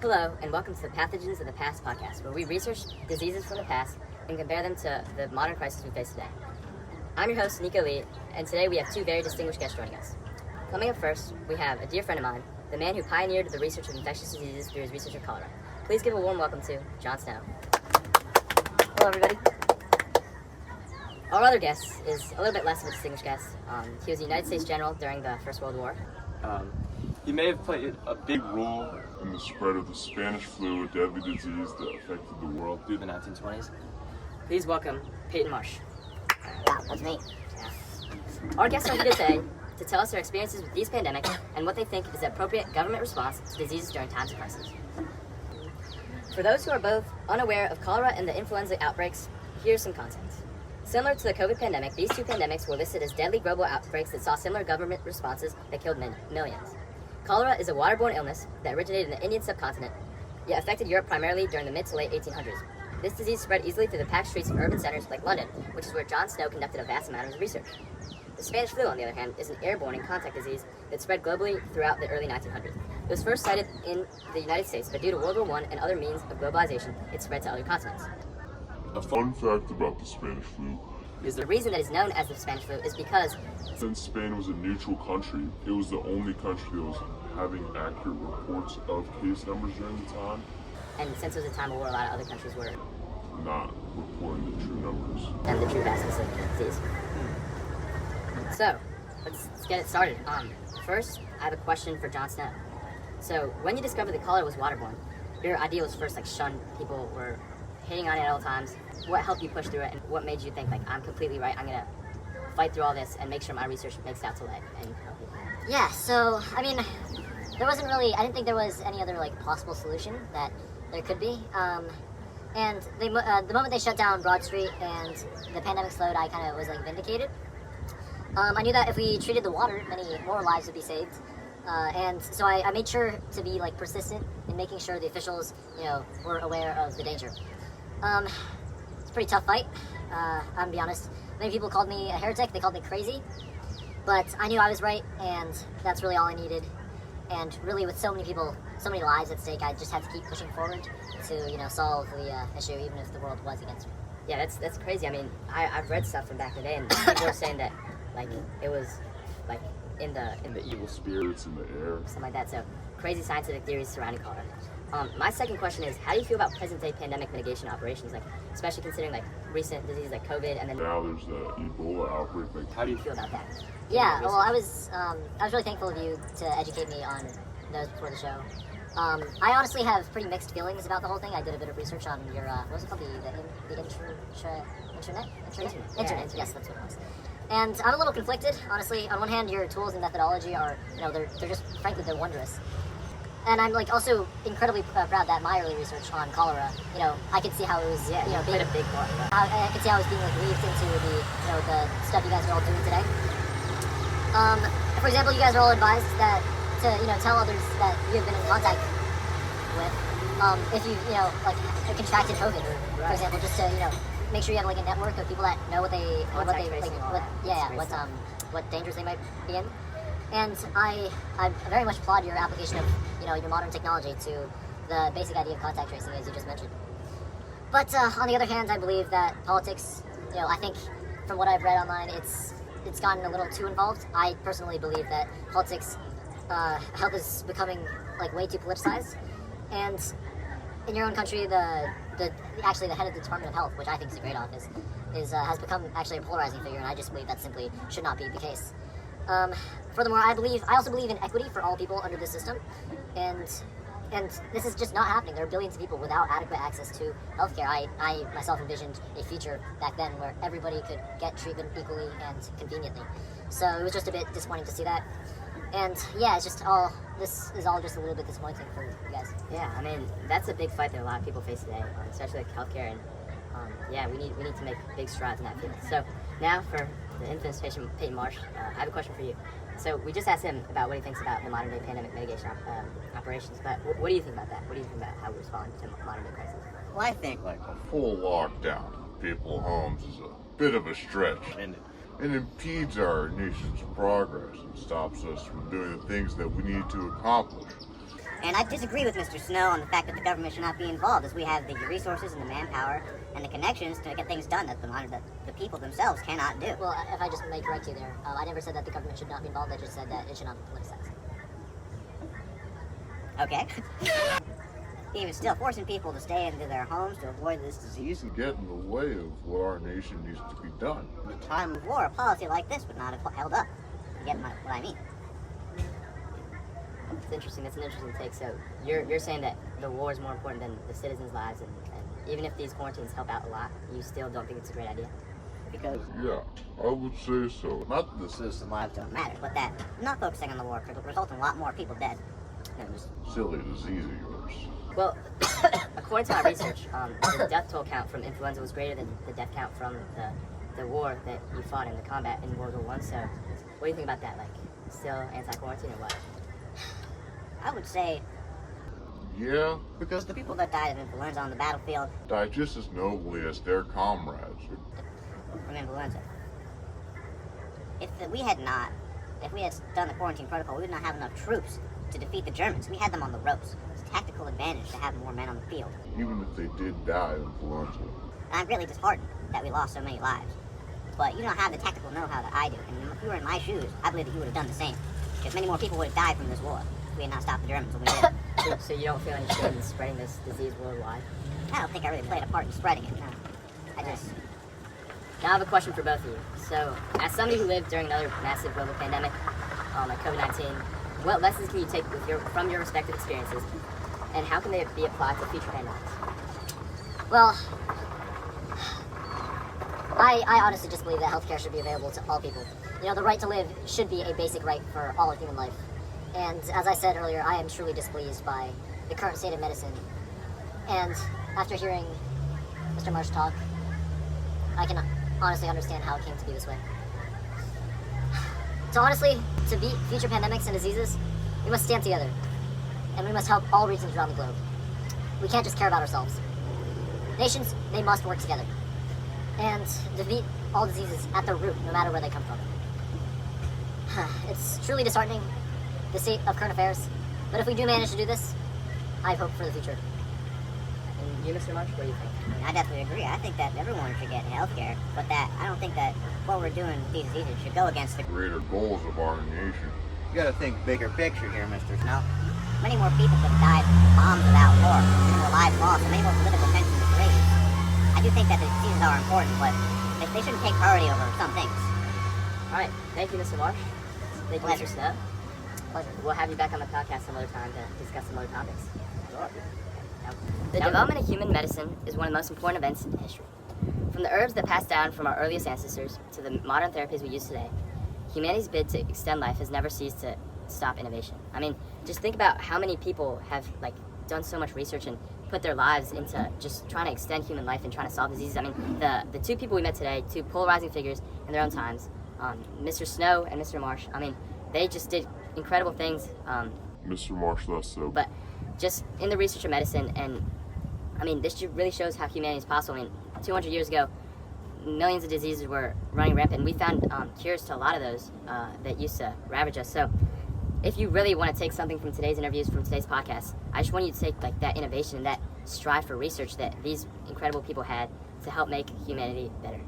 Hello, and welcome to the Pathogens of the Past podcast, where we research diseases from the past and compare them to the modern crisis we face today. I'm your host, Nico Lee, and today we have two very distinguished guests joining us. Coming up first, we have a dear friend of mine, the man who pioneered the research of infectious diseases through his research of cholera. Please give a warm welcome to John Snow. Hello, everybody. Our other guest is a little bit less of a distinguished guest. He was a United States general during the First World War. He may have played a big role in the spread of the Spanish flu, a deadly disease that affected the world in the 1920s. Please welcome Peyton Marsh. Yeah, that's me. Our guests are here today to tell us their experiences with these pandemics and what they think is the appropriate government response to diseases during times of crisis. For those who are both unaware of cholera and the influenza outbreaks, here's some context. Similar to the COVID pandemic, these two pandemics were listed as deadly global outbreaks that saw similar government responses that killed millions. Cholera is a waterborne illness that originated in the Indian subcontinent, yet affected Europe primarily during the mid to late 1800s. This disease spread easily through the packed streets of urban centers like London, which is where John Snow conducted a vast amount of his research. The Spanish flu, on the other hand, is an airborne and contact disease that spread globally throughout the early 1900s. It was first cited in the United States, but due to World War I and other means of globalization, it spread to other continents. A fun fact about the Spanish flu is the reason that it's known as the Spanish flu is because since Spain was a neutral country, it was the only country that was having accurate reports of case numbers during the time. And since it was a time of war, a lot of other countries were not reporting the true numbers. And the true vastness of the disease. So, let's get it started. First, I have a question for John Snow. So, when you discovered that cholera was waterborne, your idea was first shun people were hitting on it at all times. What helped you push through it, and what made you think I'm completely right, I'm gonna fight through all this and make sure my research makes it out to light and help people? Yeah, so, there wasn't really, I didn't think there was any other, possible solution that there could be. And the moment they shut down Broad Street and the pandemic slowed, I kind of was, vindicated. I knew that if we treated the water, many more lives would be saved. And so I made sure to be, persistent in making sure the officials, were aware of the danger. It's a pretty tough fight, I'm gonna be honest. Many people called me a heretic, they called me crazy, but I knew I was right, and that's really all I needed. And really, with so many people, so many lives at stake, I just had to keep pushing forward to, solve the issue, even if the world was against me. Yeah, that's crazy. I've read stuff from back in the day, and people were saying that, it was, in the Evil spirits in the air. something like that. So, crazy scientific theories surrounding cholera. My second question is, how do you feel about present-day pandemic mitigation operations, especially considering recent diseases like COVID, and then now there's the Ebola outbreak. How do you feel about that? Yeah, well, I was really thankful of you to educate me on those before the show. I honestly have pretty mixed feelings about the whole thing. I did a bit of research on your, what was it called, the internet? Internet, yes, that's what it was. And I'm a little conflicted, honestly. On one hand, your tools and methodology are, they're just, frankly, they're wondrous. And I'm also incredibly proud that my early research on cholera, I could see how it was, being a big part. I could see how it was being weaved into the stuff you guys are all doing today. For example, you guys are all advised that to tell others that you have been in contact with, if you contracted COVID, for example, just to make sure you have a network of people that know what dangers they might be in. And I very much applaud your application of your modern technology to the basic idea of contact tracing, as you just mentioned. But on the other hand, I believe that politics, I think from what I've read online, it's gotten a little too involved. I personally believe that politics health is becoming way too politicized. And in your own country, the head of the Department of Health, which I think is a great office, has become actually a polarizing figure, and I just believe that simply should not be the case. Furthermore, I also believe in equity for all people under this system, and this is just not happening. There are billions of people without adequate access to healthcare. I myself envisioned a future back then where everybody could get treatment equally and conveniently. So it was just a bit disappointing to see that. And yeah, this is all just a little bit disappointing for you guys. Yeah, that's a big fight that a lot of people face today, especially healthcare, and we need to make big strides in that field. So now for the infamous patient Peyton Marsh, I have a question for you. So we just asked him about what he thinks about the modern day pandemic mitigation operations, but what do you think about that? What do you think about how we respond to modern day crisis? Well, I think a full lockdown of people's homes is a bit of a stretch. And it impedes our nation's progress and stops us from doing the things that we need to accomplish. And I disagree with Mr. Snow on the fact that the government should not be involved, as we have the resources and the manpower and the connections to get things done that the people themselves cannot do. Well, if I just may correct you there, I never said that the government should not be involved. I just said that it should not be politicized. Okay. Even still, forcing people to stay into their homes to avoid this disease. Disease get in the way of what our nation needs to be done. In the time of war, a policy like this would not have held up. You get what I mean? It's interesting. That's an interesting take. So you're saying that the war is more important than the citizens' lives, and even if these quarantines help out a lot, you still don't think it's a great idea? Because Yeah, I would say so. Not that the citizen lives don't matter, but that not focusing on the war could result in a lot more people dead. than this. silly disease of yours. Well, according to our research, the death toll count from influenza was greater than the death count from the war that you fought in the combat in World War I. So, what do you think about that? Like, still anti-quarantine or what? I would say Yeah, because the people that died of influenza on the battlefield died just as nobly as their comrades. from influenza. If we had done the quarantine protocol, we would not have enough troops to defeat the Germans. We had them on the ropes. It's a tactical advantage to have more men on the field. Even if they did die of influenza. And I'm really disheartened that we lost so many lives. But you don't have the tactical know-how that I do. And if you were in my shoes, I believe that you would have done the same. Because many more people would have died from this war if we had not stopped the Germans when we did. So you don't feel any shame in spreading this disease worldwide? I don't think I really played a part in spreading it. No. I just... Now I have a question for both of you. So, as somebody who lived during another massive global pandemic, like COVID-19, what lessons can you take from your respective experiences, and how can they be applied to future pandemics? Well, I honestly just believe that healthcare should be available to all people. You know, the right to live should be a basic right for all of human life. And as I said earlier, I am truly displeased by the current state of medicine. And after hearing Mr. Marsh talk, I can honestly understand how it came to be this way. So honestly, to beat future pandemics and diseases, we must stand together. And we must help all regions around the globe. We can't just care about ourselves. Nations, they must work together. And defeat all diseases at their root, no matter where they come from. It's truly disheartening, the state of current affairs. But if we do manage to do this, I have hope for the future. And you, Mr. Marsh, what do you think? I definitely agree. I think that everyone should get health care, but that I don't think that what we're doing with these diseases should go against the Greater goals of our nation. You gotta think bigger picture here, Mr. No. Many more people could have died from bombs without war, many more lives lost, and many more political tensions and graves. I do think that the diseases are important, but they shouldn't take priority over some things. All right. Thank you, Mr. Marsh. Thank you, Mr. Snow. Pleasure. We'll have you back on the podcast some other time to discuss some other topics. The development of human medicine is one of the most important events in history. From the herbs that passed down from our earliest ancestors to the modern therapies we use today, humanity's bid to extend life has never ceased to stop innovation. I mean, just think about how many people have done so much research and put their lives into just trying to extend human life and trying to solve diseases. I mean, the two people we met today, two polarizing figures in their own times, Mr. Snow and Mr. Marsh, I mean, they just did incredible things. Mr. Marsh, less so. But just in the research of medicine, and I mean, this really shows how humanity is possible. I mean, 200 years ago, millions of diseases were running rampant, and we found cures to a lot of those that used to ravage us. So if you really want to take something from today's interviews, from today's podcast, I just want you to take that innovation and that strive for research that these incredible people had to help make humanity better.